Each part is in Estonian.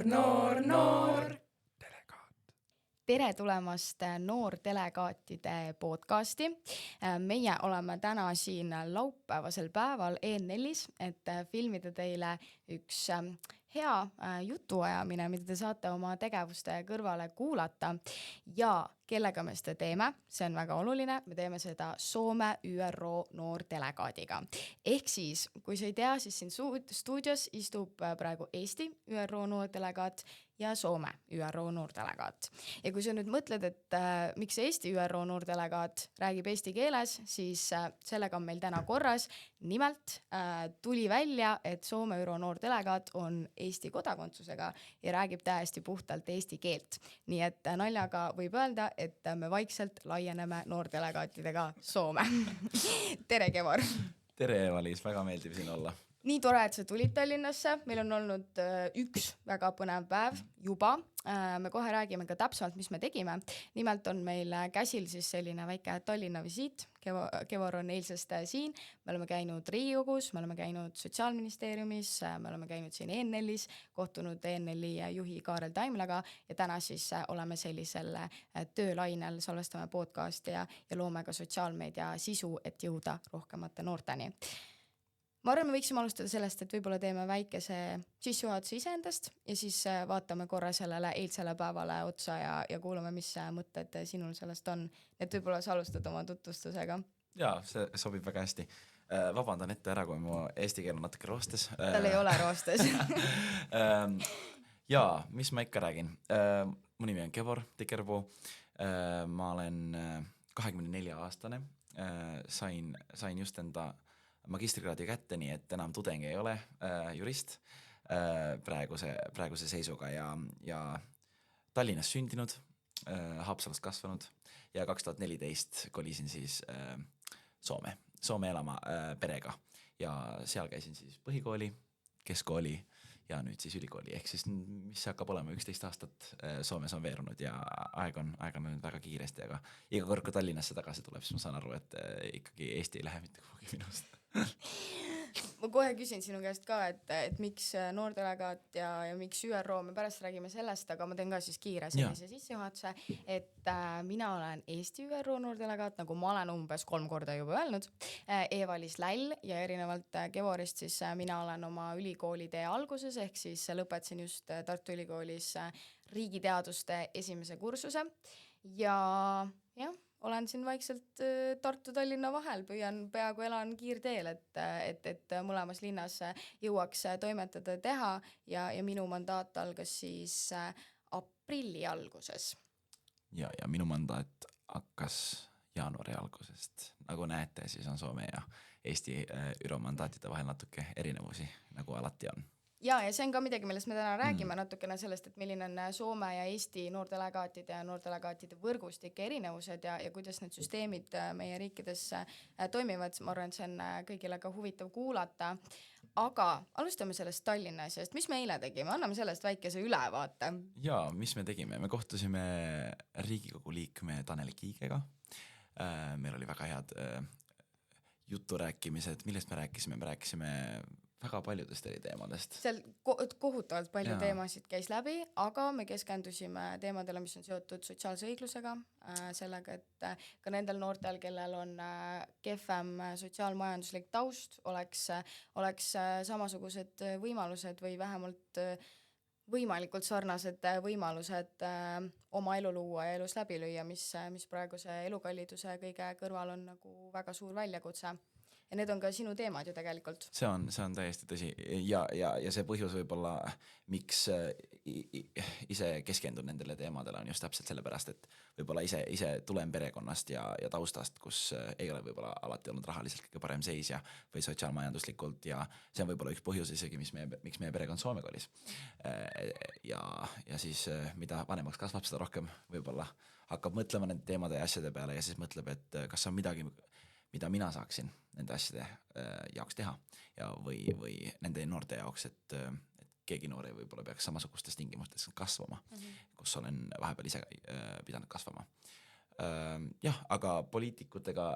Noor. Tere tulemast Noortelegaatide podcasti. Meie oleme täna siin laupäevasel päeval EN4-s, et filmida teile üks hea jutuajamine, mida te saate oma tegevuste kõrvale kuulata. Ja kellega me seda teeme, see on väga oluline, me teeme seda Soome ÜRO noortelegaadiga. Ehk siis, kui sa ei tea, siis siin stuudios istub praegu Eesti ÜRO noortelegaat ja Soome ÜRO noortelegaat. Ja kui sa nüüd mõtled, et miks Eesti ÜRO noortelegaat räägib eesti keeles, siis sellega on meil täna korras. Nimelt tuli välja, et Soome ÜRO noortelegaat on Eesti kodakondsusega ja räägib täiesti puhtalt eesti keelt. Nii et naljaga võib öelda, et me vaikselt laieneme noortelegaatidega Soome. Tere, Kevor! Tere, Eva-Liis, väga meeldib siin olla. Nii tore, et sa tulid Tallinnasse. Meil on olnud üks väga põnev päev juba. Me kohe räägime ka täpsemalt, mis me tegime. Nimelt on meil käsil siis selline väike Tallinna visiit. Kevor on eilsest siin. Me oleme käinud Riigikogus, me oleme käinud Sotsiaalministeeriumis, me oleme käinud siin EN4-s, kohtunud EN4 juhi Kaarel Taimlaga ja täna siis oleme sellisel töölainel, salvestame podcasti ja loome ka sotsiaalmeedia sisu, et jõuda rohkemate noorteni. Ma arvan, me võiksime alustada sellest, et võib-olla teeme väikese sissejuhatuse iseendast ja siis vaatame korra sellele eilsele päevale otsa ja kuulame, mis mõtted sinul sellest on. Et võib-olla sa alustad oma tutvustusega. Jaa, see sobib väga hästi. Vabandan ette ära, kui mu eesti keel on natuke roostes. Tal ei ole roostes. Jaa, mis ma ikka räägin. Mu nimi on Kevor Tikerpuu. Ma olen 24-aastane. Sain just enda magistrikraadi kätte, nii et enam tudeng ei ole jurist praeguse seisuga ja Tallinnas sündinud, Haapsalust kasvanud ja 2014 kolisin siis Soome elama perega ja seal käisin siis põhikooli, keskkooli ja nüüd siis ülikooli, ehk siis mis hakkab olema 11 aastat Soomes on veerunud ja aeg on nüüd väga kiiresti, aga iga kord, kui Tallinnasse tagasi tuleb, siis ma saan aru, et ikkagi Eesti ei lähe mitte kuhugi minust. Ma kohe küsin sinu käest ka, et miks noortelegaat ja miks ÜRO, me pärast räägime sellest, aga ma teen ka siis kiire sellise sissejuhatuse, et mina olen Eesti ÜRO noortelegaat, nagu ma olen umbes 3 korda juba öelnud, Eva-Liis Läll ja erinevalt Kevorist siis mina olen oma ülikoolide alguses, ehk siis lõpetasin just Tartu Ülikoolis riigiteaduste esimese kursuse ja olen siin vaikselt Tartu-Tallinna vahel, peaaegu elan kiirteel, et mõlemas linnas jõuaks toimetada teha ja minu mandaat algas siis aprilli alguses. Ja minu mandaat hakkas jaanuari algusest. Nagu näete, siis on Soome ja Eesti ÜRO mandaatide vahel natuke erinevusi, nagu alati on. Ja see on ka midagi, millest me täna räägime natukene sellest, et milline on Soome ja Eesti noortelegaatide ja noortelegaatide võrgustike erinevused ja kuidas need süsteemid meie riikides toimivad. Ma arvan, et see on kõigile ka huvitav kuulata. Aga alustame sellest Tallinna asjast. Mis me eile tegime? Anname sellest väikese ülevaate. Ja, mis me tegime? Me kohtusime Riigikogu liikme Tanel Kiigega. Meil oli väga head juturääkimised. Millest me rääkisime? Me rääkisime väga paljudest eri teemadest. Seal kohutavalt palju teemasid käis läbi, aga me keskendusime teemadele, mis on seotud sotsiaalse õiglusega, sellega, et ka nendel noortel, kellel on kehvem sotsiaalmajanduslik taust, oleks samasugused võimalused või vähemalt võimalikult sarnased võimalused oma elu luua ja elus läbi lüüa, mis praeguse elukalliduse kõige kõrval on nagu väga suur väljakutse. Ja need on ka sinu teemad ju tegelikult. See on täiesti tõsi ja see põhjus võib-olla, miks ise keskendun nendele teemadele on just täpselt sellepärast, et võib-olla ise tulen perekonnast ja taustast, kus ei ole võib-olla alati olnud rahaliselt kõige parem seis või sotsiaalmajanduslikult ja see on võib-olla üks põhjus isegi, miks meie perekond Soome kolis. Ja siis mida vanemaks kasvab, seda rohkem võib-olla hakkab mõtlema nende teemade ja asjade peale ja siis mõtleb, et kas on midagi, mida mina saaksin nende asjade jaoks teha ja või nende noorte jaoks, et keegi noore võib-olla peaks samasugustes tingimustes kasvama, kus olen vahepeal ise pidanud kasvama. Aga poliitikutega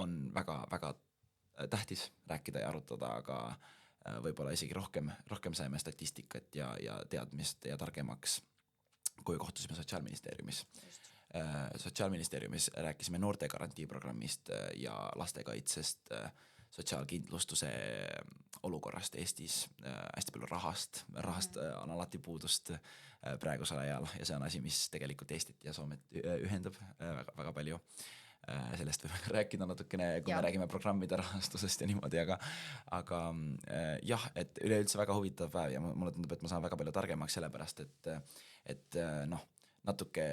on väga, väga tähtis rääkida ja arutada, aga võib-olla isegi rohkem saime statistikat ja teadmist ja targemaks, kui kohtusime Sotsiaalministeeriumis. Sotsiaalministeeriumis rääkisime noortegarantii programmist ja lastekaitsest, sotsiaalkindlustuse olukorrast Eestis, hästi palju rahast on alati puudust praegusel ajal ja see on asi, mis tegelikult Eestit ja Soomet ühendab väga, väga palju. Sellest võime rääkida natukene, kui me räägime programmide rahastusest ja niimoodi, aga jah, et üleüldse väga huvitav päev ja mulle tundub, et ma saan väga palju targemaks sellepärast, et natuke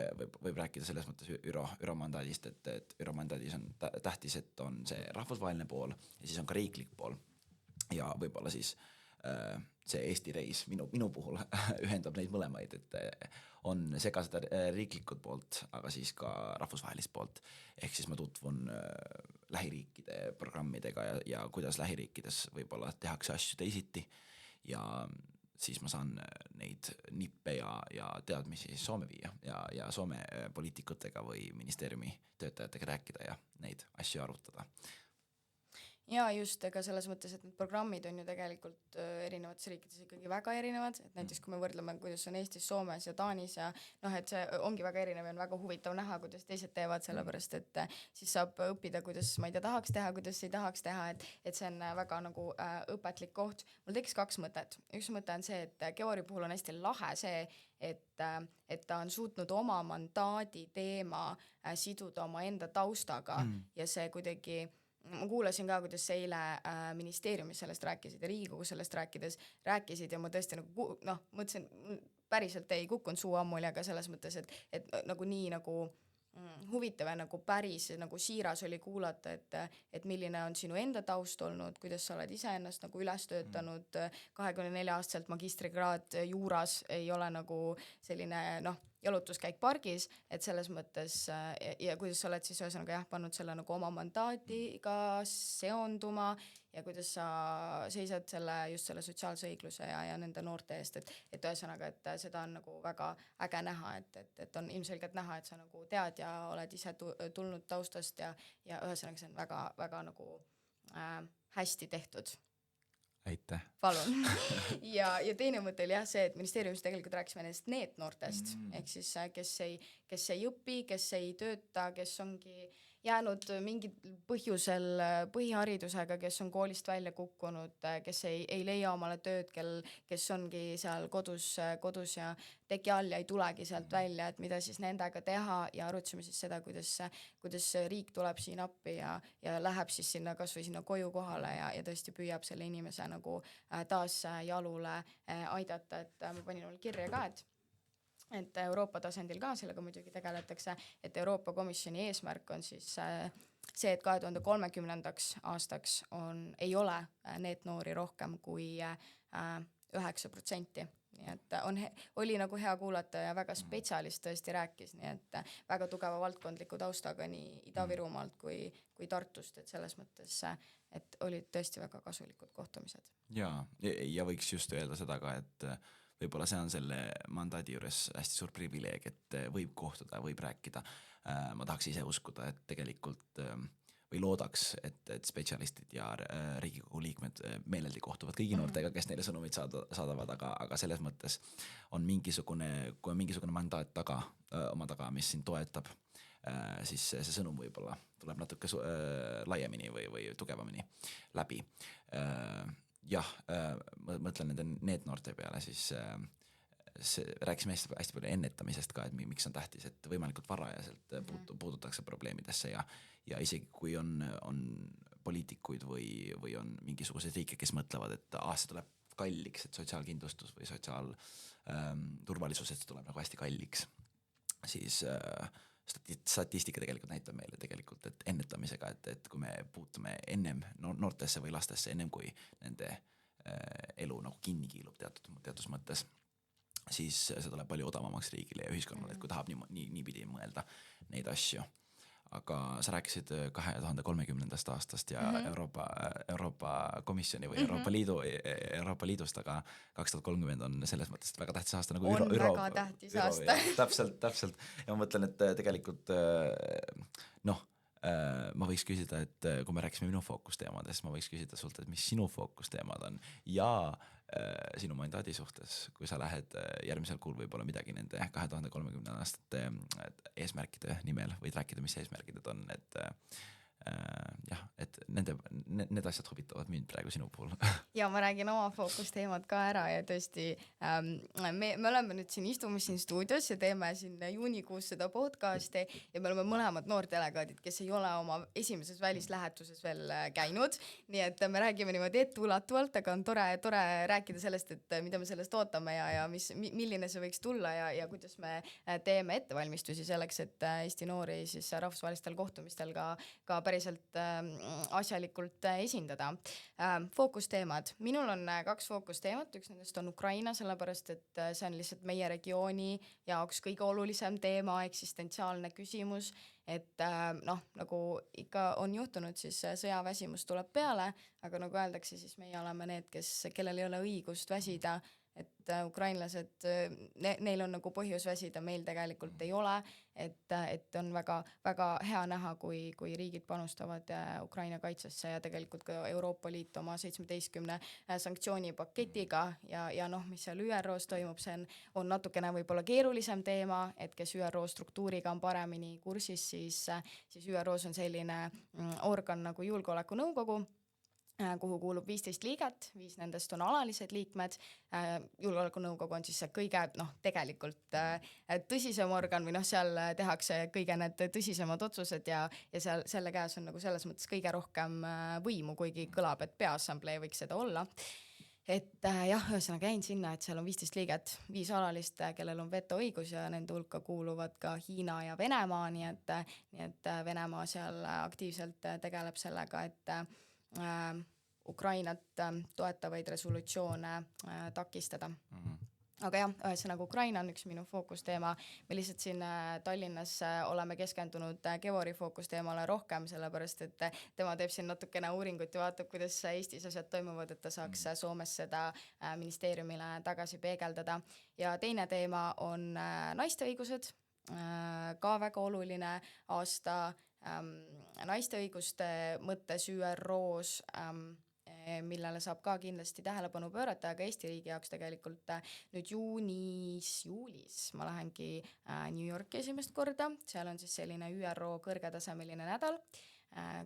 võib rääkida selles mõttes ÜRO mandaadist, et ÜRO mandaadis on tähtis, et on see rahvusvaheline pool ja siis on ka riiklik pool ja võib-olla siis see Eesti reis minu puhul ühendab neid mõlemaid, et on sega seda riiklikud poolt, aga siis ka rahvusvahelist poolt. Ehk siis ma tutvun lähiriikide programmidega ja kuidas lähiriikides võib-olla tehakse asju teisiti ja siis ma saan neid nippe ja teadmisi Soome viia ja Soome poliitikutega või ministeeriumi töötajatega rääkida ja neid asju arutada. Ja just, ega selles mõttes, et need programmid on ju tegelikult erinevates riikides ikkagi väga erinevad, et näiteks kui me võrdleme, kuidas on Eestis, Soomes ja Taanis ja et see ongi väga erinev ja on väga huvitav näha, kuidas teised teevad, sellepärast et siis saab õppida, kuidas ma ei tea, tahaks teha, kuidas ei tahaks teha, et see on väga nagu õpetlik koht. Mul tekkis 2 mõtet. Üks mõte on see, et Georgi puhul on hästi lahe see, et ta on suutnud oma mandaadi teema siduda oma enda taustaga ja see kuidagi ma kuulasin ka, kuidas eile ministeeriumis sellest rääkisid ja Riigikogu sellest rääkisid ja ma tõesti mõtlesin, päriselt ei kukkunud suu ammuli, aga selles mõttes, et nagu nii nagu huvitav ja nagu päris nagu siiras oli kuulata, et milline on sinu enda taust olnud, kuidas sa oled ise ennast nagu üles töötanud, 24-aastaselt magistrikraad juuras ei ole nagu selline jalutuskäik pargis, et selles mõttes ja kuidas sa oled siis ühesõnaga pannud selle nagu oma mandaadiga seonduma ja kuidas sa seisad just selle sotsiaalse õigluse ja nende noorte eest, et ühesõnaga, et seda on nagu väga äge näha, et on ilmselgelt näha, et sa nagu tead ja oled ise tulnud taustast ja ühesõnaga see on väga, väga nagu hästi tehtud. Aitäh. Palun. ja teine mõte oli see, et ministeeriumis tegelikult rääkisime nendest NEET-noortest, ehk siis kes ei õpi, kes ei tööta, kes ongi jäänud mingil põhjusel põhiharidusega, kes on koolist välja kukkunud, kes ei leia omale tööd, kes ongi seal kodus ja teki all ja ei tulegi sealt välja, et mida siis nendega teha ja arutasime siis seda, kuidas riik tuleb siin appi ja läheb siis sinna kas või sinna koju kohale ja tõesti püüab selle inimese nagu taas jalule aidata, et ma panin mul kirja ka, et Euroopa tasandil ka sellega muidugi tegeletakse, et Euroopa Komisjoni eesmärk on siis see, et 2030. aastaks ei ole NEET-noori rohkem kui 9%. Nii et oli nagu hea kuulata ja väga spetsialist tõesti rääkis, nii et väga tugeva valdkondliku taustaga nii Ida-Virumaalt kui Tartust, et selles mõttes, et olid tõesti väga kasulikud kohtumised. Ja võiks just öelda seda ka, et võib-olla see on selle mandaadi juures hästi suur privileeg, et võib kohtuda, võib rääkida. Ma tahaks ise uskuda, et tegelikult või loodaks, et spetsialistid ja Riigikogu liikmed meeleldi kohtuvad kõigi noortega, kes neile sõnumid saadavad, aga selles mõttes on mingisugune mandaat oma taga, mis sind toetab, siis see sõnum võib-olla tuleb natuke laiemini või tugevamini läbi. Mõtlen nende NEET-noorte peale, siis rääkisime hästi palju ennetamisest ka, et miks on tähtis, et võimalikult varajaselt puudutakse probleemidesse ja isegi kui on poliitikuid või on mingisuguseid riike, kes mõtlevad, et see tuleb kalliks, et sotsiaalkindlustus või sotsiaalturvalisus, et see tuleb nagu hästi kalliks, siis statistika tegelikult näitab meile tegelikult, et ennetamisega, et kui me puutume ennem noortesse või lastesse, ennem kui nende elu nagu kinni kiilub teatud mõttes, siis see tuleb palju odavamaks riigile ja ühiskonnale, et kui tahab niipidi mõelda neid asju. Aga sa rääkisid 2030. aastast ja Euroopa Komisjoni või Euroopa Liidust, aga 2030 on selles mõttes väga tähtis aasta. Nagu on väga tähtis aasta. Täpselt. Ja ma mõtlen, et tegelikult ma võiks küsida, et kui me rääkisime minu fookusteemadest, ma võiks küsida sult, et mis sinu fookusteemad on ja sinu mandaadi suhtes, kui sa lähed järgmisel kuul võib-olla midagi nende 2030 aastate eesmärkide nimel, võid rääkida, mis eesmärgid on, et jah, et need asjad huvitavad mind praegu sinu puhul. Ja ma räägin oma fookusteemad ka ära ja tõesti me oleme nüüd istume siin stuudios ja teeme siin juunikuus seda podcasti ja me oleme mõlemad noortdelegaadid, kes ei ole oma esimeses välislähetuses veel käinud, nii et me räägime niimoodi etteulatuvalt, aga on tore rääkida sellest, et mida me sellest ootame ja milline see võiks tulla ja kuidas me teeme ettevalmistusi selleks, et Eesti noori siis rahvusvahelistel kohtumistel ka päriselt asjalikult esindada. Fookusteemad. Minul on 2 fookusteemat, üks nendest on Ukraina, sellepärast et see on lihtsalt meie regiooni jaoks kõige olulisem teema, eksistentsiaalne küsimus, et nagu ikka on juhtunud, siis sõjaväsimus tuleb peale, aga nagu öeldakse, siis meie oleme need, kellel ei ole õigust väsida, et ukrainlased, neil on nagu põhjus väsida, meil tegelikult ei ole, et on väga, väga hea näha, kui riigid panustavad Ukraina kaitsesse ja tegelikult ka Euroopa Liit oma 17 sanktsioonipaketiga ja mis seal ÜROs toimub, see on natukene võib-olla keerulisem teema, et kes ÜRO struktuuriga on paremini kursis, siis ÜROs on selline organ nagu Julgeolekunõukogu, kuhu kuulub 15 liiget, 5 nendest on alalised liikmed. Julgeolekunõukogu on siis see kõige tegelikult tõsisem organ või seal tehakse kõige need tõsisemad otsused ja selle käes on nagu selles mõttes kõige rohkem võimu, kuigi kõlab, et peaassamblee võiks seda olla. Et jah, ühesõnaga jäin sinna, et seal on 15 liiget, 5 alalist, kellel on vetoõigus ja nende hulka kuuluvad ka Hiina ja Venemaa, nii et Venemaa seal aktiivselt tegeleb sellega, et Ukrainat toetavaid resolutsioone takistada. Aga jah, ühesõnaga Ukraina on üks minu fookusteema. Me lihtsalt siin Tallinnas oleme keskendunud Kevori fookusteemale rohkem, sellepärast et tema teeb siin natukene uuringut ja vaatab, kuidas Eestis asjad toimuvad, et ta saaks Soomes seda ministeeriumile tagasi peegeldada. Ja teine teema on naiste õigused, ka väga oluline aasta naiste õiguste mõttes ÜROs, millele saab ka kindlasti tähelepanu pöörata, aga Eesti riigi jaoks tegelikult nüüd juulis ma lähengi New Yorki esimest korda, seal on siis selline ÜRO kõrgetasemeline nädal,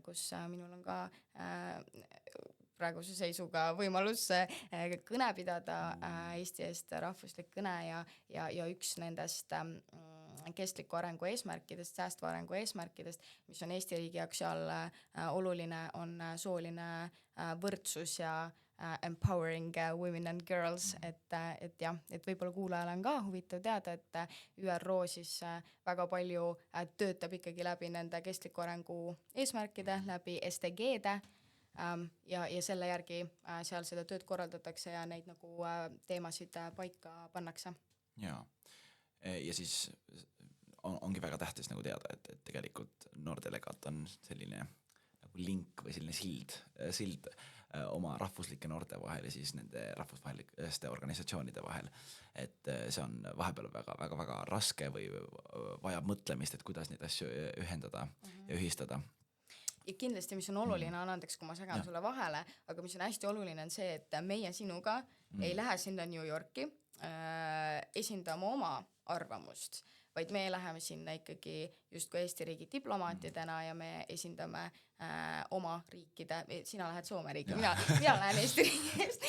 kus minul on ka praeguse seisuga võimalus kõne pidada Eesti eest, rahvuslik kõne ja üks nendest kestliku arengu eesmärkidest, säästva arengu eesmärkidest, mis on Eesti riigi jaoks seal oluline, on sooline võrdsus ja empowering women and girls, et võib-olla kuulajal on ka huvitav teada, et ÜRO siis väga palju töötab ikkagi läbi nende kestliku arengu eesmärkide, läbi SDG-de ja selle järgi seal seda tööd korraldatakse ja neid nagu teemasid paika pannakse. Ja siis ongi väga tähtis nagu teada, et tegelikult noordelegaat on selline nagu link või selline sild oma rahvuslike noorte vahel ja siis nende rahvusvaheliste organisatsioonide vahel. Et see on vahepeal väga raske või vajab mõtlemist, et kuidas neid asju ühendada ja ühistada. Ja kindlasti, mis on oluline, andeks, kui ma segan sulle vahele, aga mis on hästi oluline on see, et meie sinuga ei lähe sinna New Yorki esindama oma arvamust, vaid me läheme sinna ikkagi justkui Eesti riigi diplomaatidena ja me esindame oma riikide, sina lähed Soome riigi, mina lähen Eesti riigist,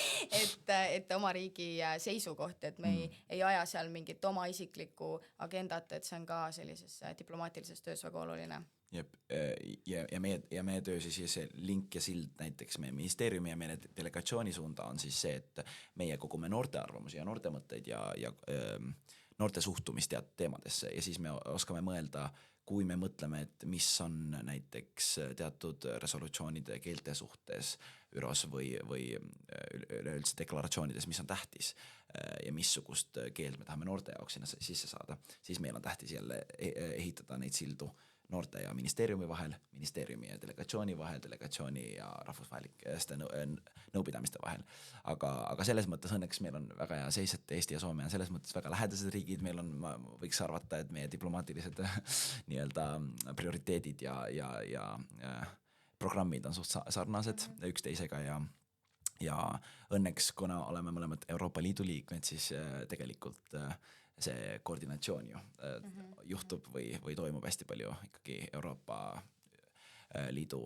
et oma riigi seisukoht, et me ei aja seal mingit oma isiklikku agendat, et see on ka sellises diplomaatilises töös väga oluline. Ja meie töö siis see link ja sild näiteks meie ministeeriumi ja meie delegatsiooni suunda on siis see, et meie kogume noorte arvamusi ja noorte mõtteid ja noorte suhtumist teemadesse ja siis me oskame mõelda, kui me mõtleme, et mis on näiteks teatud resolutsioonide keelte suhtes ÜROs või üleüldse deklaratsioonides, mis on tähtis ja missugust keelt me tahame noorte jaoks sinna sisse saada, siis meil on tähtis jälle ehitada neid sildu noorte ja ministeeriumi vahel, ministeeriumi ja delegatsiooni vahel, delegatsiooni ja rahvusvaheliste nõupidamiste vahel. Aga selles mõttes õnneks meil on väga hea seis, et Eesti ja Soome on selles mõttes väga lähedased riigid, meil on, ma võiks arvata, et meie diplomaatilised nii-öelda prioriteedid ja programmid on suht sarnased üksteisega ja õnneks, kuna oleme mõlemad Euroopa Liidu liikmed, siis tegelikult see koordinatsioon ju juhtub või toimub hästi palju ikkagi Euroopa Liidu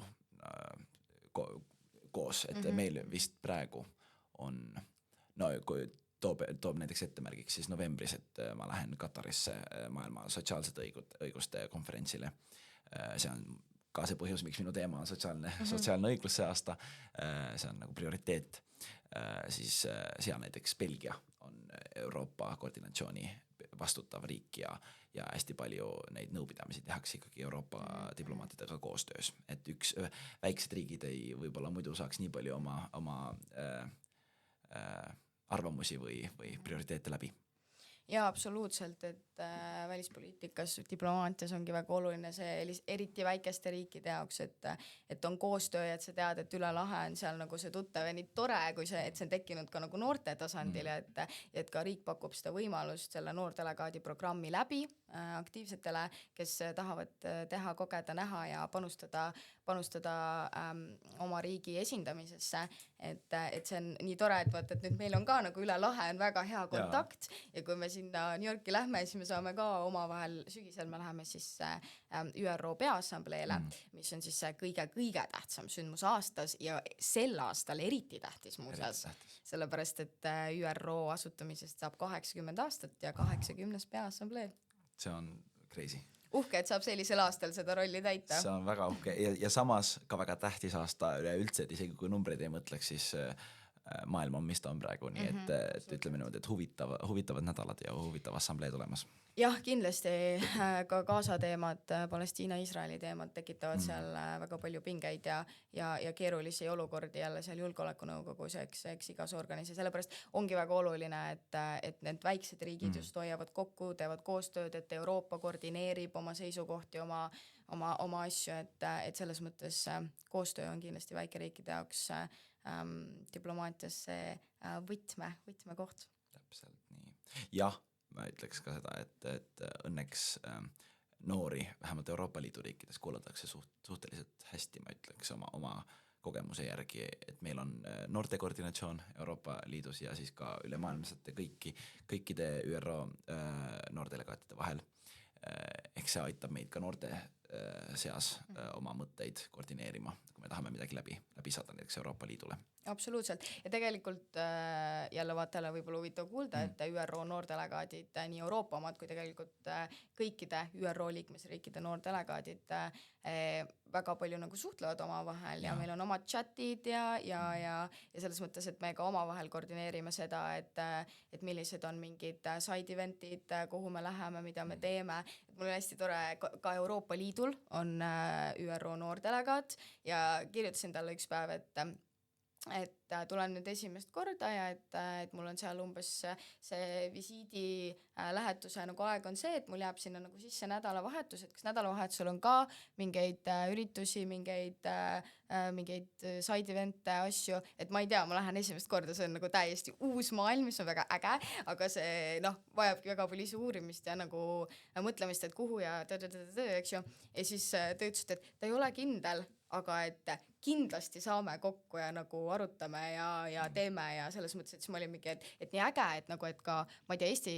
koos, et meil vist praegu on, no kui toob näiteks ettemärgiks siis novembris, et ma lähen Katarisse maailma sotsiaalsete õiguste konverentsile. See on ka see põhjus, miks minu teema on sotsiaalne õiglus see aasta, see on nagu prioriteet, siis seal näiteks Belgia on Euroopa koordinatsiooni vastutav riik ja hästi palju neid nõupidamisi tehakse ikkagi Euroopa diplomaatidega koostöös, et väiksed riigid ei võib-olla muidu saaks nii palju oma arvamusi või prioriteete läbi. Jaa, absoluutselt, et välispoliitikas, diplomaatias ongi väga oluline see eriti väikeste riikide jaoks, et on koostöö ja et sa tead, et üle lahe on seal nagu see tuttav ja nii tore, kui et see on tekkinud ka nagu noorte tasandil, et ka riik pakub seda võimalust selle noordelegaadi programmi läbi aktiivsetele, kes tahavad teha, kogeda, näha ja panustada oma riigi esindamisesse, et see on nii tore, et vaata, et nüüd meil on ka nagu üle lahe on väga hea kontakt ja kui me sinna New Yorki lähme, siis me saame ka omavahel, sügisel me läheme siis ÜRO Peaassambleele, mis on siis kõige tähtsam sündmus aastas ja sel aastal eriti tähtis muuseas, sellepärast et ÜRO asutamisest saab 80 aastat ja 80. Peaassamblee. See on crazy. Uhke, et saab sellisel aastal seda rolli täita. See on väga uhke ja samas ka väga tähtis aasta üleüldse, et isegi kui numbreid ei mõtleks, siis maailm on, mis ta on praegu, nii et ütleme niimoodi, et huvitavad nädalad ja huvitav assambleed olemas. Jah, kindlasti ka Gaza teemad, Palestiina-Iisraeli teemad tekitavad seal väga palju pingeid ja keerulisi olukordi jälle seal julgeolekunõukogus, eks igas organis ja sellepärast ongi väga oluline, et need väiksed riigid just hoiavad kokku, teevad koostööd, et Euroopa koordineerib oma seisukohti, oma asju, et selles mõttes koostöö on kindlasti väikeriikide jaoks diplomaatias see võtmekoht. Täpselt nii. Jah, ma ütleks ka seda, et õnneks noori, vähemalt Euroopa Liidu riikides kuulatakse suhteliselt hästi, ma ütleks oma kogemuse järgi, et meil on noorte koordinatsioon Euroopa Liidus ja siis ka ülemaailmsete kõikide ÜRO noordelegaatide vahel. Ehk see aitab meid ka noorte seas oma mõtteid koordineerima, kui me tahame midagi läbi saada näiteks Euroopa Liidule. Absoluutselt. Ja tegelikult jälle vaatele võib-olla huvitav kuulda, et ÜRO noordelegaadid, nii Euroopa omad kui tegelikult kõikide ÜRO liikmesriikide noordelegaadid väga palju nagu suhtlevad omavahel ja meil on omad chatid ja selles mõttes, et me ka omavahel koordineerime seda, et millised on mingid side eventid, kuhu me läheme, mida me teeme. Mul on hästi tore, ka Euroopa Liidul on ÜRO noordelegaat ja kirjutasin talle üks päev, et tulen nüüd esimest korda ja et mul on seal umbes see visiidi lähetuse nagu aeg on see, et mul jääb sinna nagu sisse nädalavahetus, et kas nädalavahetusel on ka mingeid üritusi, mingeid side event'e, asju, et ma ei tea, ma lähen esimest korda, see on nagu täiesti uus maailm, mis on väga äge, aga see vajabki väga palju ise uurimist ja nagu mõtlemist, et kuhu ja eks ju, ja siis ta ütles, et ta ei ole kindel, aga et kindlasti saame kokku ja nagu arutame ja teeme ja selles mõttes, et siis ma olin mingi, et nii äge, et nagu, et ka, ma ei tea, Eesti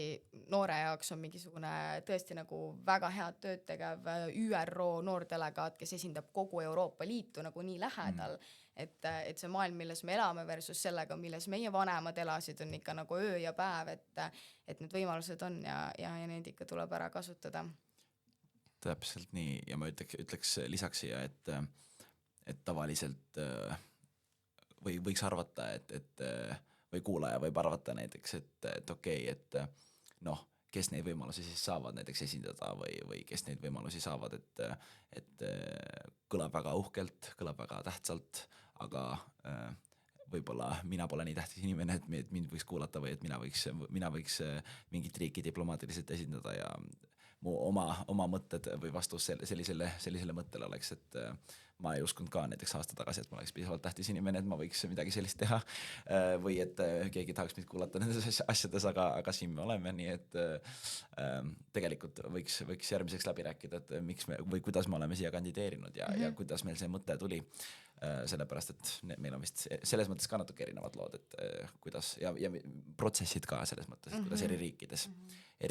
noore jaoks on mingisugune tõesti nagu väga head tööd tegev ÜRO noordelegaat, kes esindab kogu Euroopa Liitu nagu nii lähedal, et see maailm, milles me elame versus sellega, milles meie vanemad elasid, on ikka nagu öö ja päev, et need võimalused on ja neid ikka tuleb ära kasutada. Täpselt nii ja ma ütleks lisaks siia, et tavaliselt või võiks arvata, või kuulaja võib arvata näiteks, et okei, et kes neid võimalusi siis saavad näiteks esindada või kes neid võimalusi saavad, et kõlab väga uhkelt, kõlab väga tähtsalt, aga võib-olla mina pole nii tähtis inimene, et mind võiks kuulata või et mina võiks mingit riiki diplomaatiliselt esindada ja mu oma mõtted või vastus sellisele mõttele oleks, et ma ei uskunud ka näiteks aasta tagasi, et ma oleks piisavalt tähtis inimene, et ma võiks midagi sellist teha või et keegi tahaks mind kuulata nendes asjades, aga siin me oleme, nii et tegelikult võiks järgmiseks läbi rääkida, et miks me või kuidas me oleme siia kandideerinud ja kuidas meil see mõte tuli. Sellepärast, et meil on vist selles mõttes ka natuke erinevad lood, et kuidas ja protsessid ka selles mõttes, et kuidas eri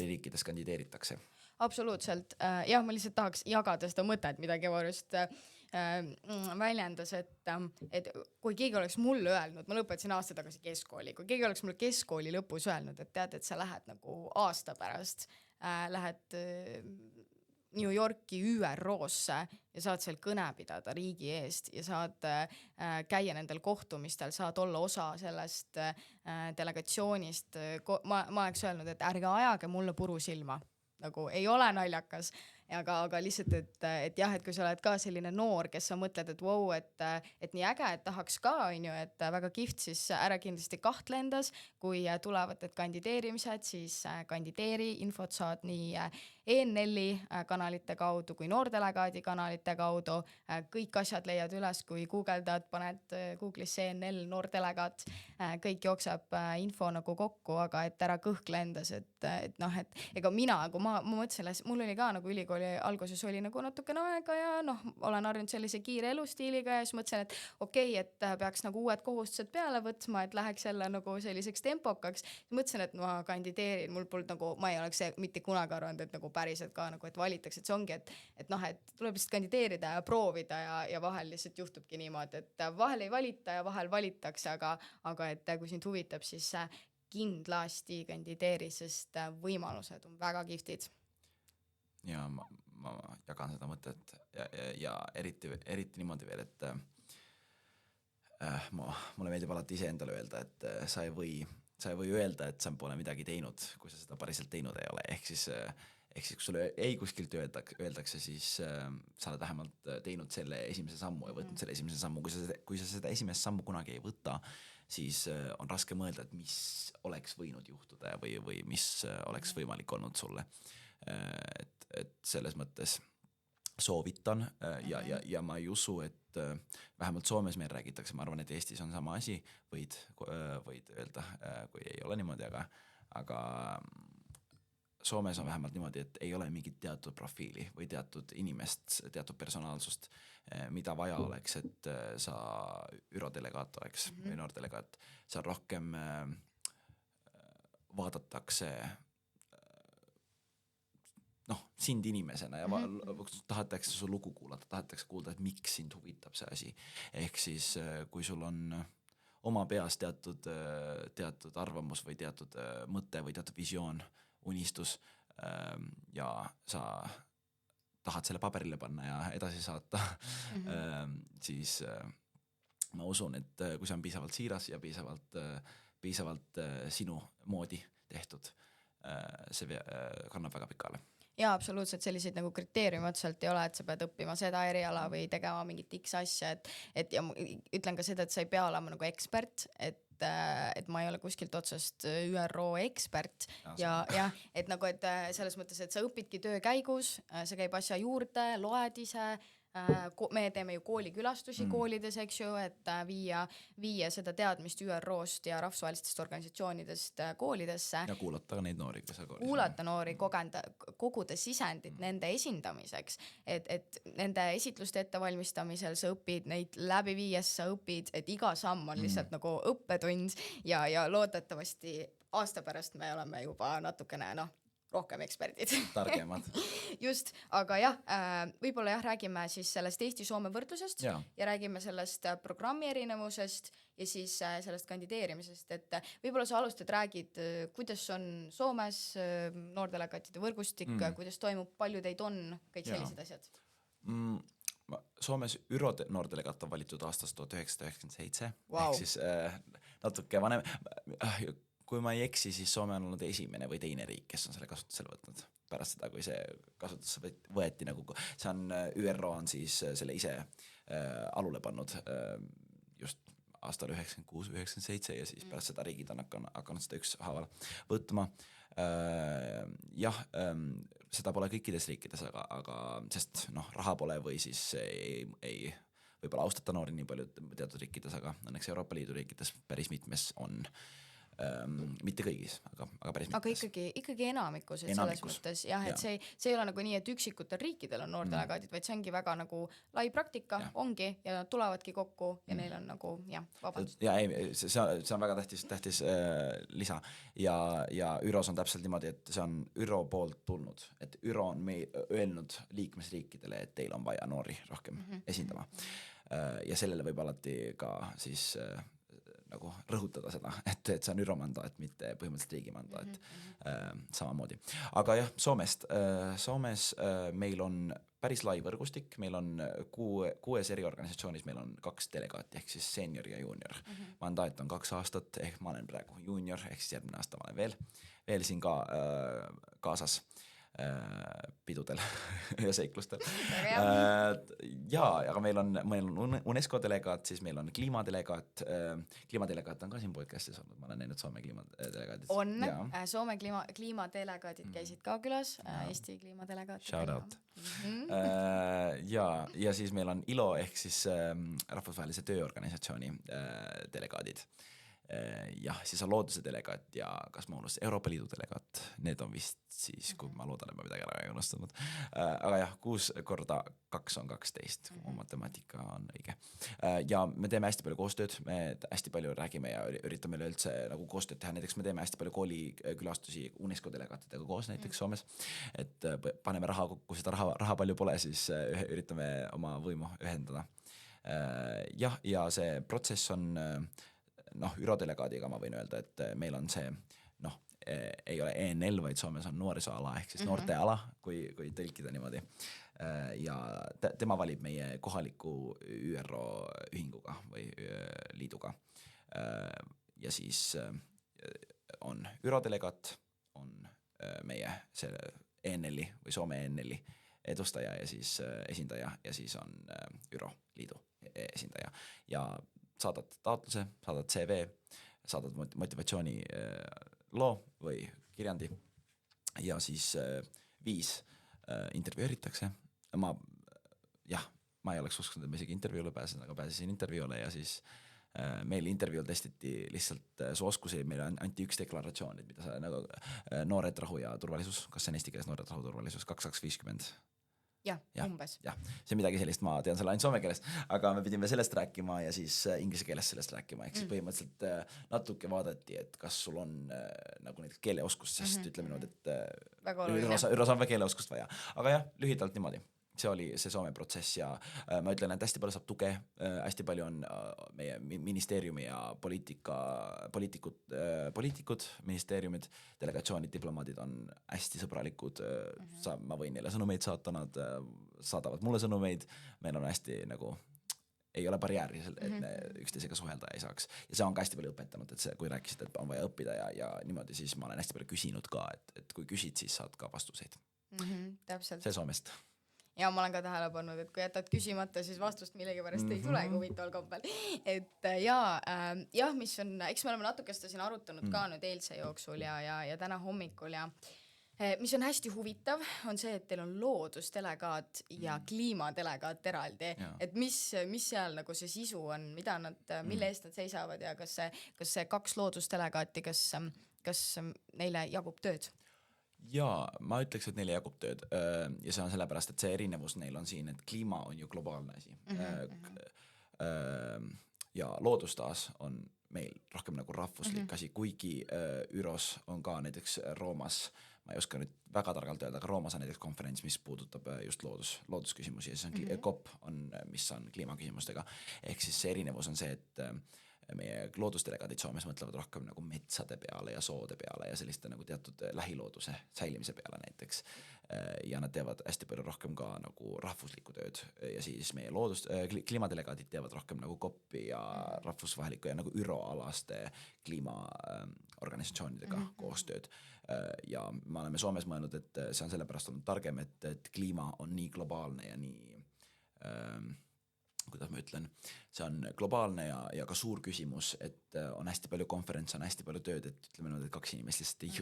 riikides kandideeritakse. Absoluutselt. Jah, ma lihtsalt tahaks jagada seda mõtet, mida Kevor just väljendas, et kui keegi oleks mulle öelnud, ma lõpetasin aasta tagasi keskkooli, kui keegi oleks mulle keskkooli lõpus öelnud, et tead, et sa lähed nagu aasta pärast, lähed New Yorki ÜRO-sse ja saad seal kõne pidada riigi eest ja saad käia nendel kohtumistel, saad olla osa sellest delegatsioonist. Ma oleks öelnud, et ärge ajage mulle puru silma, nagu ei ole naljakas, aga lihtsalt, et jah, et kui sa oled ka selline noor, kes sa mõtled, et wow, et nii äge, et tahaks ka, et väga kihvt, siis ära kindlasti kahtle endas, kui tulevad need kandideerimised, siis kandideeri, infot saad nii EN4 kanalite kaudu kui Noordelegaadi kanalite kaudu, kõik asjad leiad üles, kui guugeldad, paned Google'isse EN4 Noordelegaat, kõik jookseb info nagu kokku, aga et ära kõhkle endas, et ega mina, kui ma mõtlesin, mul oli ka nagu ülikooli alguses oli nagu natukene aega ja olen harjunud sellise kiire elustiiliga ja siis mõtlesin, et okei, et peaks nagu uued kohustused peale võtma, et läheks jälle nagu selliseks tempokaks. Mõtlesin, et ma kandideerin, mul polnud nagu, ma ei oleks mitte kunagi arvanud, et nagu päriselt ka nagu, et valitakse, et see ongi, et tuleb lihtsalt kandideerida ja proovida ja vahel lihtsalt juhtubki niimoodi, et vahel ei valita ja vahel valitakse, aga et kui sind huvitab, siis kindlasti kandideeri, sest võimalused on väga kihvtid. Ja ma jagan seda mõtet ja eriti niimoodi veel, et mulle meeldib alati ise endale öelda, et sa ei või öelda, et sa pole midagi teinud, kui sa seda päriselt teinud ei ole, ehk siis kui sulle ei kuskilt öeldakse, siis sa oled vähemalt teinud selle esimese sammu ja võtnud selle esimese sammu. Kui sa seda esimest sammu kunagi ei võta, siis on raske mõelda, et mis oleks võinud juhtuda või mis oleks võimalik olnud sulle. Et selles mõttes soovitan ja ma ei usu, et vähemalt Soomes meil räägitakse, ma arvan, et Eestis on sama asi, võid öelda, kui ei ole niimoodi, aga Soomes on vähemalt niimoodi, et ei ole mingit teatud profiili või teatud inimest, teatud personaalsust, mida vaja oleks, et sa ÜRO-delegaat oleks või noordelegaat. Seal rohkem vaadatakse sind inimesena ja tahetakse su lugu kuulata, tahetakse kuulda, et miks sind huvitab see asi. Ehk siis, kui sul on oma peas teatud arvamus või teatud mõte või teatud visioon, unistus ja sa tahad selle paberile panna ja edasi saata, siis ma usun, et kui see on piisavalt siiras ja piisavalt sinu moodi tehtud, see kannab väga pikale. Jaa, absoluutselt, selliseid nagu kriteeriumi otseselt ei ole, et sa pead õppima seda eriala või tegema mingit X asja, et ja ütlen ka seda, et sa ei pea olema nagu ekspert, et ma ei ole kuskilt otsast ÜRO ekspert ja et nagu, et selles mõttes, et sa õpidki töö käigus, sa käib asja juurde, loed ise, me teeme ju koolikülastusi koolides, eks ju, et viia seda teadmist ÜRO-st ja rahvusvahelistest organisatsioonidest koolidesse. Ja kuulata neid noori, kes sa koolis. Kuulata noori, koguda sisendit nende esindamiseks, et nende esitluste ettevalmistamisel sa õpid, neid läbi viies sa õpid, et iga samm on lihtsalt nagu õppetund ja loodetavasti aasta pärast me oleme juba natukene, rohkem eksperdid. Targemad. Just, aga võib-olla räägime siis sellest Eesti-Soome võrdlusest ja räägime sellest programmi erinevusest ja siis sellest kandideerimisest, et võib-olla sa alustad, räägid, kuidas on Soomes noordelegaatide võrgustik, kuidas toimub, palju teid on, kõik sellised asjad. Soomes ÜRO noordelegaat on valitud aastast 1997, Wow. ehk siis natuke vanem. Kui ma ei eksi, siis Soome on olnud esimene või teine riik, kes on selle kasutusele võtnud pärast seda, kui see kasutusele võeti. See on ÜRO on siis selle ise alule pannud just aastal 96-97 ja siis pärast seda riigid on hakanud seda ükshaaval võtma. Jah, seda pole kõikides riikides, aga sest raha pole või siis ei võib-olla austata noori nii palju teatud riikides, aga õnneks Euroopa Liidu riikides päris mitmes on. Mitte kõigis, aga päris mitmes. Aga ikkagi enamikus, et selles mõttes jah, et see ei ole nagu nii, et üksikutel riikidel on noortelekaadid, vaid see ongi väga nagu lai praktika, ongi ja nad tulevadki kokku ja neil on nagu vabandust. Ja ei, see on väga tähtis lisa ja ÜROs on täpselt niimoodi, et see on ÜRO poolt tulnud, et ÜRO on öelnud liikmesriikidele, et teil on vaja noori rohkem esindama ja sellele võib alati ka siis nagu rõhutada seda, et see on ÜRO mandaat, mitte põhimõtteliselt riigi mandaat samamoodi. Aga jah, Soomes meil on päris lai võrgustik, meil on 6 eriorganisatsioonis, meil on 2 delegaati, ehk siis senior ja junior. Mandaat on 2 aastat, ehk ma olen praegu junior, ehk siis järgmine aasta ma olen veel siin ka kaasas pidudel ja seiklustel. Aga meil on UNESCO delegaat, siis meil on kliimadelegaat. Kliimadelegaat on ka siin podcastis olnud, ma olen näinud Soome kliimadelegaadid. On, Soome kliimadelegaadid käisid ka külas, Eesti kliimadelegaat. Shout out. Ja siis meil on ILO ehk siis Rahvusvahelise Tööorganisatsiooni delegaadid. Jah, siis on looduse delegaat ja kas ma unustasin, Euroopa Liidu delegaat, need on vist siis, kui ma loodan, et ma midagi ära ei unustanud. Aga jah, 6 korda 2 on 12, kui matemaatika on õige. Ja me teeme hästi palju koostööd, me hästi palju räägime ja üritame üldse nagu koostööd teha, näiteks me teeme hästi palju koolikülastusi UNESCO delegaatidega koos näiteks Soomes, et paneme raha kokku, seda raha palju pole, siis üritame oma võimu ühendada. Ja see protsess on ÜRO delegaadiga ma võin öelda, et meil on see, ei ole ENL, vaid Soomes on nuorisoala, ehk siis noorteala, kui tõlkida niimoodi. Ja tema valib meie kohaliku ÜRO ühinguga või liiduga. Ja siis on ÜRO delegaat, on meie see ENL-i või Soome ENL-i edustaja ja siis esindaja ja siis on ÜRO liidu esindaja ja saadad taotluse, saadad CV, saadad motivatsiooni loo või kirjandi ja siis 5 intervjueeritakse. Ma ei oleks uskunud, et ma isegi intervjuule pääsen, aga pääsesin intervjuule ja siis meil intervjuul testiti lihtsalt su oskusi, meile anti 1 deklaratsioon, mida sa nagu noored, rahu ja turvalisus, kas see on eesti keeles noored, rahu, turvalisus, 2250? Ja, umbes. Ja, see midagi sellist, ma tean selle ainult soome keeles, aga me pidime sellest rääkima ja siis inglise keeles sellest rääkima, ehk siis põhimõtteliselt natuke vaadati, et kas sul on nagu näiteks keeleoskust, sest ütleme nüüd, et ÜRO saab keeleoskust vaja. Aga jah, lühidalt niimoodi. See oli see Soome protsess ja ma ütlen, et hästi palju saab tuge, hästi palju on meie ministeeriumi ja poliitikud, ministeeriumid, delegatsioonid, diplomaadid on hästi sõbralikud, ma võin neile sõnumeid saata, nad saadavad mulle sõnumeid, meil on hästi nagu ei ole barjääri, et me üksteisega suhelda ei saaks. Ja see on ka hästi palju õpetanud, et see, kui rääkisid, et on vaja õppida ja niimoodi, siis ma olen hästi palju küsinud ka, et kui küsid, siis saad ka vastuseid. Täpselt. See Soomest. Ja ma olen ka tähele pannud, et kui jätad küsimata, siis vastust millegipärast ei tulegi huvitaval kombel. Et mis on, eks me oleme natuke seda siin arutanud ka nüüd eilse jooksul ja täna hommikul ja mis on hästi huvitav, on see, et teil on loodusdelegaat ja kliimadelegaat eraldi. Et mis seal nagu see sisu on, mida mille eest nad seisavad ja kas see 2 loodusdelegaati, kas neile jagub tööd? Jaa, ma ütleks, et neile jagub tööd ja see on sellepärast, et see erinevus neil on siin, et kliima on ju globaalne asi. Ja loodustaas on meil rohkem nagu rahvuslik asi, kuigi ÜROs on ka näiteks Roomas, ma ei oska nüüd väga targalt öelda, aga Roomas on näiteks konferents, mis puudutab just loodusküsimusi ja siis on COP, mis on kliimaküsimustega. Ehk siis see erinevus on see, et meie loodusdelegaadid Soomes mõtlevad rohkem nagu metsade peale ja soode peale ja selliste nagu teatud lähilooduse säilimise peale näiteks. Ja nad teevad hästi palju rohkem ka nagu rahvuslikku tööd ja siis meie kliimadelegaadid teevad rohkem nagu COP-i ja rahvusvahelikku ja nagu ÜRO-alaste kliimaorganisatsioonidega koostööd. Ja me oleme Soomes mõelnud, et see on sellepärast olnud targem, et kliima on nii globaalne ja nii kuidas ma ütlen, see on globaalne ja ka suur küsimus, et on hästi palju konverentse, on hästi palju tööd, et ütleme niimoodi, et 2 inimest lihtsalt ei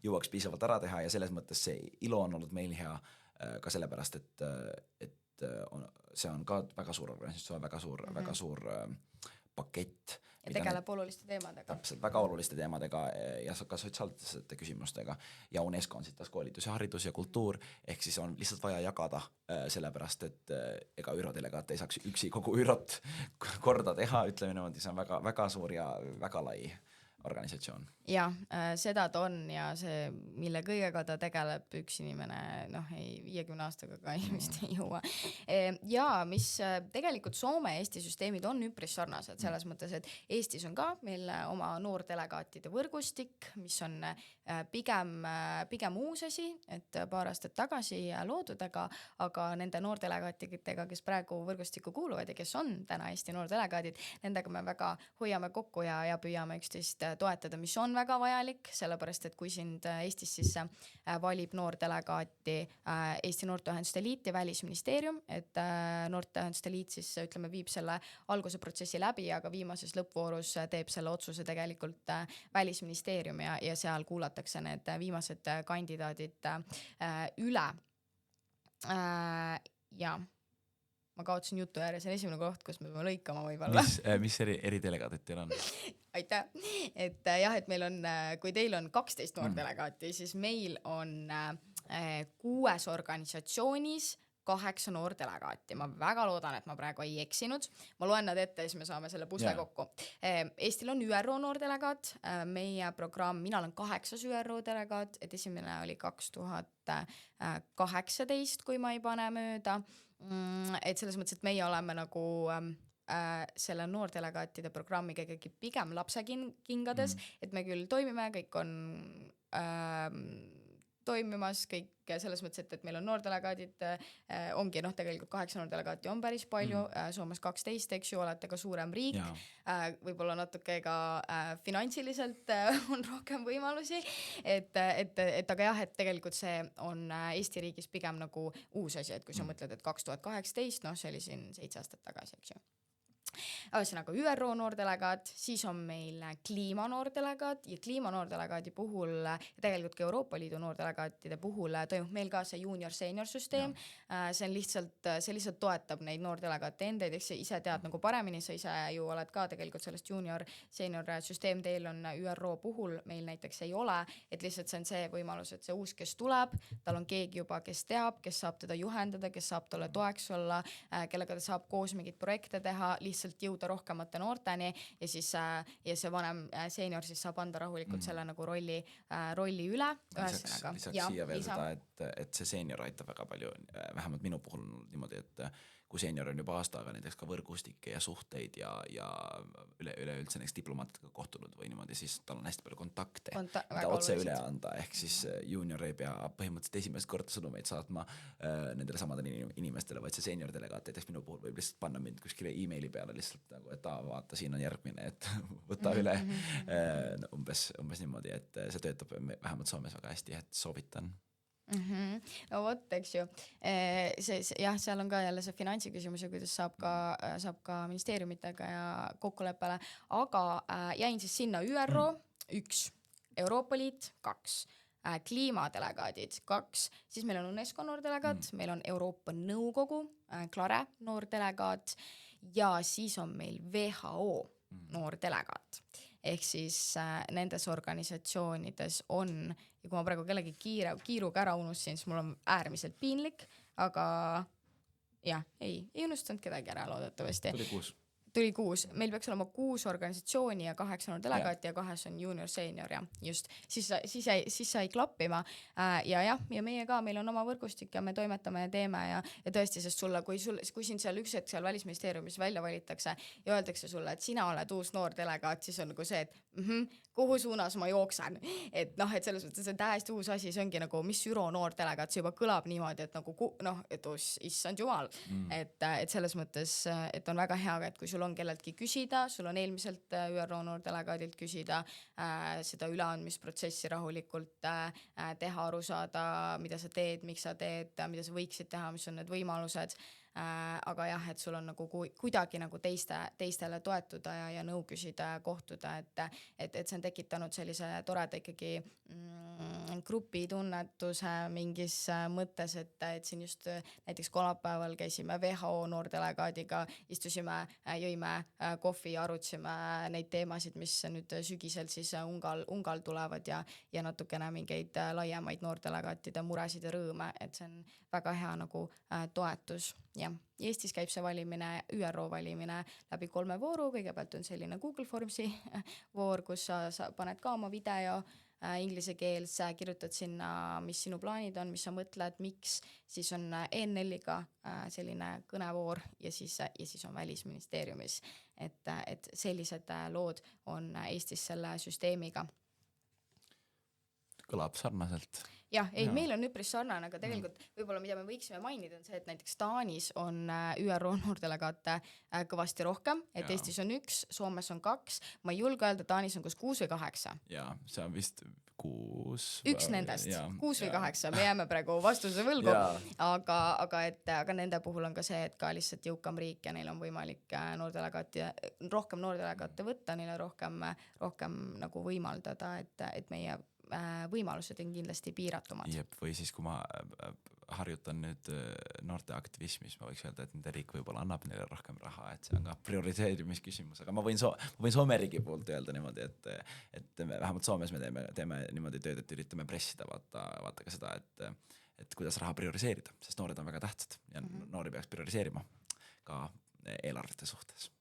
jõuaks piisavalt ära teha ja selles mõttes see ILO on olnud meil hea ka sellepärast, et see on ka väga suur organisatsioon, väga suur pakett. Ja tegeleb oluliste teemadega. Täpselt, väga oluliste teemadega ja ka sotsiaalsete küsimustega ja UNESCO on siit taas koolitus ja haridus ja kultuur, ehk siis on lihtsalt vaja jagada sellepärast, et ega ÜRO delegaat ei saaks üksi kogu ÜROt korda teha, ütleme niimoodi, see on väga, väga suur ja väga lai organisatsioon. Jah, seda ta on ja see, mille kõigega ta tegeleb, üks inimene, 50 aastaga ka inimest ei jõua. Ja mis tegelikult Soome ja Eesti süsteemid on üpris sarnased selles mõttes, et Eestis on ka meil oma noordelegaatide võrgustik, mis on pigem uus asi, et paar aastat tagasi loodud, aga nende noordelegaatidega, kes praegu võrgustikku kuuluvad ja kes on täna Eesti noordelegaadid, nendega me väga hoiame kokku ja püüame üksteist toetada, mis on väga vajalik, sellepärast et kui sind Eestis siis valib noordelegaati Eesti Noorteühenduste Liit ja Välisministeerium, et Noorteühenduste Liit siis ütleme viib selle alguse protsessi läbi, aga viimases lõppvoorus teeb selle otsuse tegelikult Välisministeerium ja seal kuulatakse need viimased kandidaadid üle. Ja ma kaotasin jutu ääre, see on esimene koht, kus me peame lõikama võibolla. Mis eridelegaadid teil on? Aitäh, et jah, et meil on, kui teil on 12 noordelegaati, siis meil on 6 organisatsioonis 8 noordelegaati. Ma väga loodan, et ma praegu ei eksinud. Ma loen nad ette, siis me saame selle pusle kokku. Eestil on ÜRO noordelegaat, meie programm, mina olen 8. ÜRO delegaat, et esimene oli 2018, kui ma ei pane mööda. Et selles mõttes, et meie oleme nagu selle noordelegaatide programmiga ikkagi pigem lapsekingades, et me küll toimime, kõik on toimimas, kõik selles mõttes, et meil on noordelegaadid, ongi tegelikult 8 noordelegaati on päris palju, Soomes 12, eks ju, olete ka suurem riik, võib-olla natuke ka finantsiliselt on rohkem võimalusi, et aga jah, et tegelikult see on Eesti riigis pigem nagu uus asi, et kui sa mõtled, et 2018, see oli siin 7 aastat tagasi, eks ju. Ühesõnaga ÜRO noordelegaat, siis on meil kliimanoordelegaat ja kliimanoordelegaadi puhul ja tegelikult ka Euroopa Liidu noordelegaatide puhul toimub meil ka see junior-senior süsteem. See lihtsalt toetab neid noordelegaate endeid, eks sa ise tead nagu paremini, sa ise ju oled ka tegelikult sellest junior-senior süsteem teil on ÜRO puhul, meil näiteks ei ole, et lihtsalt see on see võimalus, et see uus, kes tuleb, tal on keegi juba, kes teab, kes saab teda juhendada, kes saab talle toeks olla, kellega ta saab koos mingit projekte teha, lihtsalt jõuda rohkemate noorteni ja siis ja see vanem seenior siis saab anda rahulikult selle nagu rolli üle. Lisaks siia veel seda, et see seenior aitab väga palju, vähemalt minu puhul niimoodi, et kui seenior on juba aasta aega näiteks ka võrgustikke ja suhteid ja üleüldse näiteks diplomaatidega kohtunud või niimoodi, siis tal on hästi palju kontakte, mida otse üle anda, ehk siis junior ei pea põhimõtteliselt esimest korda sõnumeid saatma nendele samadele inimestele, vaid see seenior delegaat, näiteks minu puhul võib lihtsalt panna mind kuskile emaili peale lihtsalt nagu, et vaata, siin on järgmine, et võta üle umbes niimoodi, et see töötab vähemalt Soomes väga hästi, et soovitan. No vot, eks ju. Jah, seal on ka jälle see finantsiküsimus ja kuidas saab ka ministeeriumitega ja kokkuleppele, aga jäin siis sinna ÜRO 1, Euroopa Liit 2, kliimadelegaadid 2, siis meil on UNESCO noordelegaat, meil on Euroopa Nõukogu, Clare noordelegaat ja siis on meil WHO noordelegaat. Ehk siis nendes organisatsioonides on, ja kui ma praegu kellegi kiiruga ära unustasin, siis mul on äärmiselt piinlik, aga jah, ei unustanud kedagi ära loodetavasti. Tuli 6. Meil peaks olema 6 organisatsiooni ja 8 on delegaati ja 2 on junior, senior ja just. Siis sai klappima ja meie ka, meil on oma võrgustik ja me toimetame ja teeme ja tõesti, sest sulle, kui sind seal üks hetk seal Välisministeeriumis välja valitakse ja öeldakse sulle, et sina oled uus noor delegaat, siis on nagu see, et kuhu suunas ma jooksen. Et selles mõttes see on täiesti uus asi, see ongi nagu, mis ÜRO noor delegaat, see juba kõlab niimoodi, et nagu, et issand jumal. Et selles mõttes, et on väga hea, et kui sul on kelleltki küsida, sul on eelmiselt ÜRO noordelegaadilt küsida seda üleandmisprotsessi rahulikult teha, aru saada, mida sa teed, miks sa teed, mida sa võiksid teha, mis on need võimalused. aga jah, et sul on nagu kuidagi nagu teistele toetuda ja nõu küsida ja kohtuda, et see on tekitanud sellise toreda ikkagi grupitunnetuse mingis mõttes, et siin just näiteks kolmapäeval käisime WHO noordelegaadiga, istusime, jõime kohvi, arutasime neid teemasid, mis nüüd sügisel siis Ungal tulevad ja natukene mingeid laiemaid noordelegaatide muresid ja rõõme, et see on väga hea nagu toetus. Jah. Eestis käib see valimine, ÜRO valimine läbi 3 vooru, kõigepealt on selline Google Formsi voor, kus sa paned ka oma video inglise keels, kirjutad sinna, mis sinu plaanid on, mis sa mõtled, miks, siis on ENL-iga selline kõnevoor ja siis on Välisministeeriumis, et sellised lood on Eestis selle süsteemiga. Kõlab sarnaselt. Jah, meil on üpris sarnane, aga tegelikult võib-olla mida me võiksime mainida on see, et näiteks Taanis on ÜRO noordelegaate kõvasti rohkem, et Eestis on 1, Soomes on 2, ma ei julge öelda, Taanis on 6 või 8. Jaa, see on vist 6. Üks nendest, 6 või 8, me jääme praegu vastuse võlgu, aga nende puhul on ka see, et ka lihtsalt jõukam riik ja neil on võimalik rohkem noordelegaate võtta, neile rohkem nagu võimaldada, et meie võimalused on kindlasti piiratumad. Jep, või siis kui ma harjutan nüüd noorte aktivismis, ma võiks öelda, et nende riik võib-olla annab neile rohkem raha, et see on ka prioriteerimisküsimus, aga ma võin Soome riigi poolt öelda niimoodi, et vähemalt Soomes me teeme niimoodi tööd, et üritame pressida vaata ka seda, et kuidas raha prioriseerida, sest noored on väga tähtsad ja noori peaks prioriseerima ka eelarvete suhtes.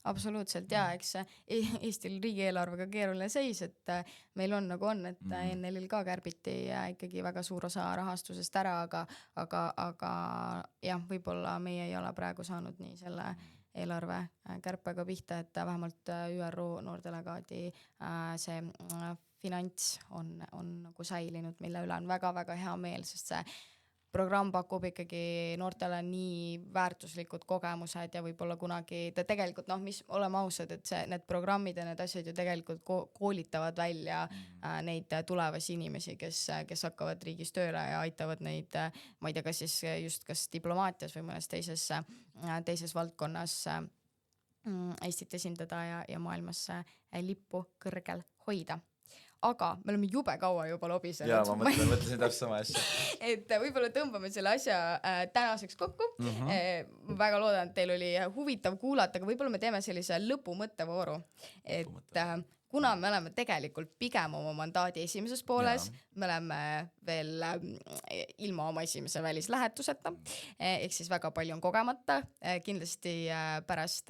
Absoluutselt, eks Eestil riigieelarvega keeruline seis, et meil on nagu on, et ENL-il ka kärbiti ikkagi väga suur osa rahastusest ära, aga jah, võib-olla meie ei ole praegu saanud nii selle eelarve kärpega pihta, et vähemalt ÜRO noordelegaadi see finants on nagu säilinud, mille üle on väga-väga hea meel, sest see programm pakub ikkagi noortele nii väärtuslikud kogemused ja võib-olla kunagi, ta tegelikult, mis oleme ausad, et need programmid ja need asjad ju tegelikult koolitavad välja neid tulevasi inimesi, kes hakkavad riigis tööle ja aitavad neid, ma ei tea, kas diplomaatias või mõnes teises valdkonnas Eestit esindada ja maailmas lippu kõrgel hoida. Aga me oleme jube kaua juba lobisenud. Jaa, ma mõtlesin täpselt sama asja. Et võib-olla tõmbame selle asja tänaseks kokku. Ma väga loodan, et teil oli huvitav kuulata, aga võib-olla me teeme sellise lõpumõttevooru. Et kuna me oleme tegelikult pigem oma mandaadi esimeses pooles, me oleme veel ilma oma esimese välislähetuseta, ehk siis väga palju on kogemata. Kindlasti pärast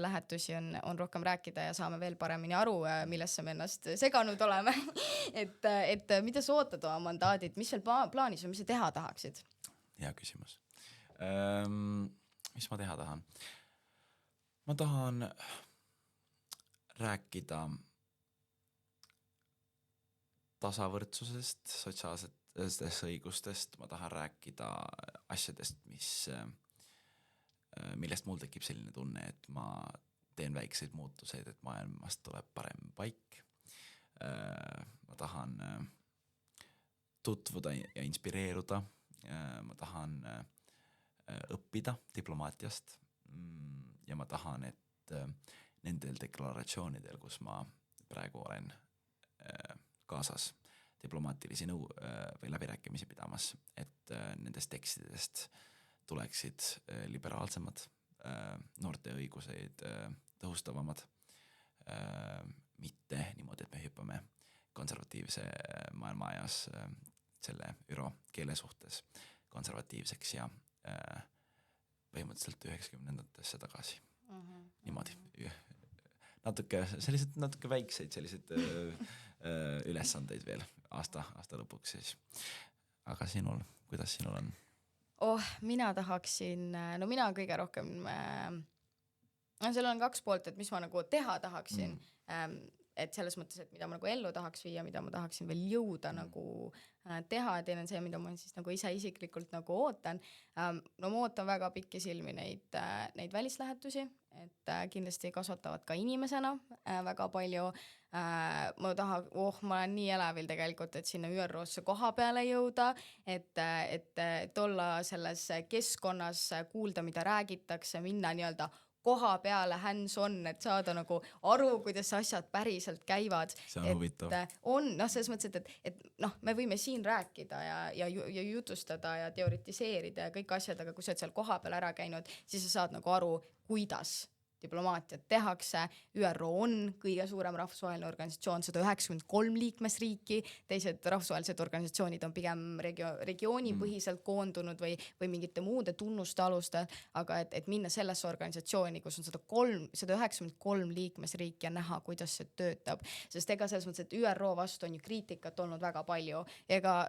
lähetusi on rohkem rääkida ja saame veel paremini aru, millesse me ennast seganud oleme. et mida sa ootad oma mandaadid, mis veel plaanis või mis sa teha tahaksid? Hea küsimus. Mis ma teha tahan? Ma tahan rääkida tasavõrdsusest, sotsiaalsetest õigustest, ma tahan rääkida asjadest, millest mul tekib selline tunne, et ma teen väikseid muutuseid, et maailmast tuleb parem paik. Ma tahan tutvuda ja inspireeruda, ma tahan õppida diplomaatiast ja ma tahan, et nendel deklaratsioonidel, kus ma praegu olen kaasas diplomaatilisi või läbirääkimisi pidamas, et nendest tekstidest tuleksid liberaalsemad, noorte õiguseid tõhustavamad, mitte niimoodi, et me hüppame konservatiivse maailma ajas selle ÜRO keele suhtes konservatiivseks ja põhimõtteliselt 90-ndatesse tagasi. Niimoodi. Natuke väikseid sellised ülesandeid veel aasta lõpuks siis. Aga sinul, kuidas sinul on? Mina tahaksin, mina kõige rohkem, seal on 2 poolt, et mis ma nagu teha tahaksin, et selles mõttes, et mida ma nagu ellu tahaks viia, mida ma tahaksin veel jõuda nagu teha, ja teine on see, mida ma siis nagu ise isiklikult nagu ootan. No ma ootan väga pikisilmi neid välislähetusi, et kindlasti kasvatavad ka inimesena väga palju. Ma olen nii elevil tegelikult, et sinna ÜRO-sse koha peale jõuda, et olla selles keskkonnas, kuulda, mida räägitakse, minna nii-öelda koha peale hands on, et saada nagu aru, kuidas asjad päriselt käivad. See on huvitav. Selles mõttes, et me võime siin rääkida ja jutustada ja teoritiseerida ja kõik asjad, aga kui sa oled seal koha peal ära käinud, siis sa saad nagu aru, kuidas diplomaatiat tehakse. ÜRO on kõige suurem rahvusvaheline organisatsioon, 193 liikmesriiki, teised rahvusvahelised organisatsioonid on pigem regioonipõhiselt koondunud või mingite muude tunnuste alustel, aga et minna sellesse organisatsiooni, kus on 193 liikmesriiki ja näha, kuidas see töötab, sest ega selles mõttes, et ÜRO vastu on ju kriitikat olnud väga palju, ega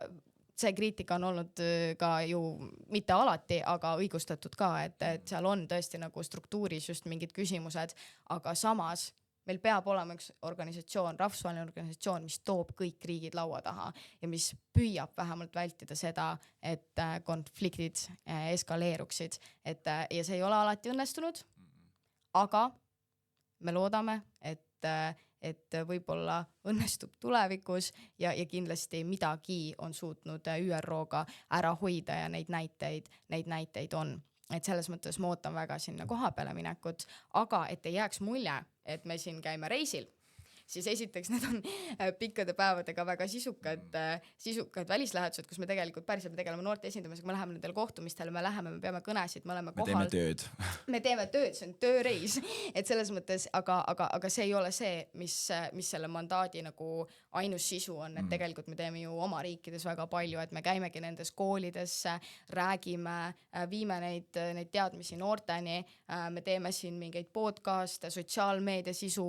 see kriitika on olnud ka ju mitte alati, aga õigustatud ka, et seal on tõesti nagu struktuuris just mingid küsimused, aga samas meil peab olema üks organisatsioon, rahvusvaheline organisatsioon, mis toob kõik riigid laua taha ja mis püüab vähemalt vältida seda, et konfliktid eskaleeruksid, ja see ei ole alati õnnestunud, aga me loodame, et võib-olla õnnestub tulevikus ja kindlasti midagi on suutnud ÜRO-ga ära hoida ja neid näiteid on. Et selles mõttes ma ootan väga sinna koha peale minekut, aga et ei jääks mulje, et me siin käime reisil, siis esiteks need on pikkade päevadega väga sisukad välislähetused, kus me tegelikult päriselt tegeleme noorte esindamisega, me läheme nendele kohtumistele, me peame kõnesid, me oleme kohal. Me teeme tööd, see on tööreis, et selles mõttes, aga see ei ole see, mis selle mandaadi nagu ainus sisu on, et tegelikult me teeme ju oma riikides väga palju, et me käimegi nendes koolides, räägime, viime neid teadmisi noorteni, me teeme siin mingeid podcaste, sotsiaalmeedia sisu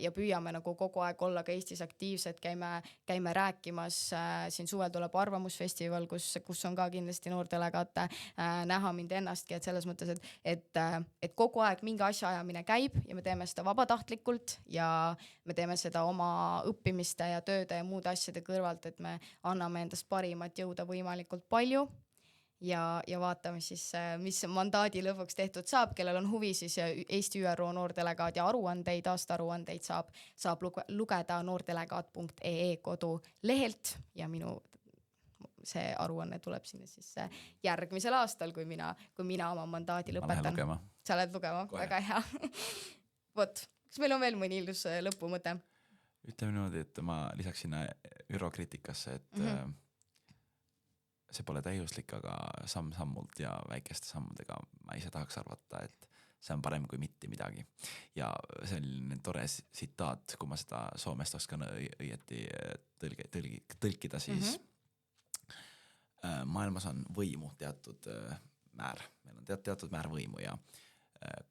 ja püüame nagu kogu aeg olla ka Eestis aktiivsed, käime rääkimas, siin suvel tuleb arvamusfestival, kus on ka kindlasti noortelegaate näha mind ennastki, et selles mõttes, et kogu aeg mingi asja ajamine käib ja me teeme seda vabatahtlikult ja me teeme seda oma õppimiste ja tööde ja muude asjade kõrvalt, et me anname endast parimat jõuda võimalikult palju. Ja vaatame siis, mis mandaadi lõpuks tehtud saab, kellel on huvi, siis Eesti ÜRO noordelegaadi aruandeid, aastaaruandeid saab lugeda noordelegaat.ee kodulehelt ja see aruanne tuleb sinna siis järgmisel aastal, kui mina oma mandaadi lõpetan. Sa lähed lugema? Väga hea. Vot, kas meil on veel mõni ilus lõpumõte? Ütleme niimoodi, et ma lisaks sinna ÜRO kriitikasse, et see pole täiuslik, aga samm-sammult ja väikeste sammudega ma ise tahaks arvata, et see on parem kui mitte midagi. Ja selline tore tsitaat, kui ma seda Soomest oskan õieti tõlkida, siis maailmas on võimu teatud määr. Meil on teatud määr võimu ja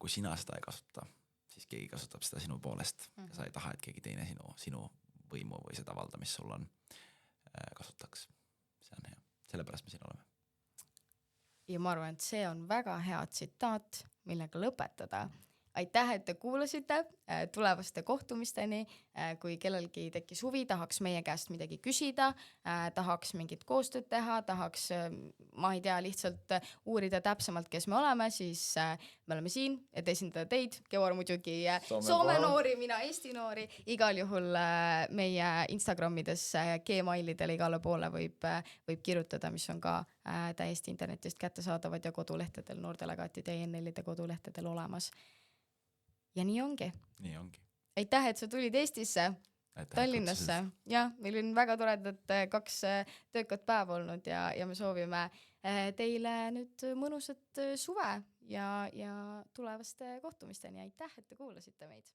kui sina seda ei kasuta, siis keegi kasutab seda sinu poolest ja sa ei taha, et keegi teine sinu võimu või seda valda, mis sul on, kasutaks. See on hea. Sellepärast me siin oleme. Ja ma arvan, et see on väga hea tsitaat, millega lõpetada. Aitäh, et te kuulasite, tulevaste kohtumisteni, kui kellelgi tekkis huvi, tahaks meie käest midagi küsida, tahaks mingit koostööd teha, tahaks, ma ei tea, lihtsalt uurida täpsemalt, kes me oleme, siis me oleme siin, et esindada teid, Georg muidugi Soome noori, mina Eesti noori, igal juhul meie Instagramides, Gmailidele igale poole võib kirjutada, mis on ka täiesti internetist kättesaadavad ja kodulehtedel, noordelegaatide ENL-ide kodulehtedel olemas. Ja nii ongi. Aitäh, et sa tulid Eestisse, Tallinnasse. Ja, meil on väga toredad 2 töökat päeva olnud ja me soovime teile nüüd mõnusat suve ja tulevaste kohtumisteni. Aitäh, et te kuulasite meid.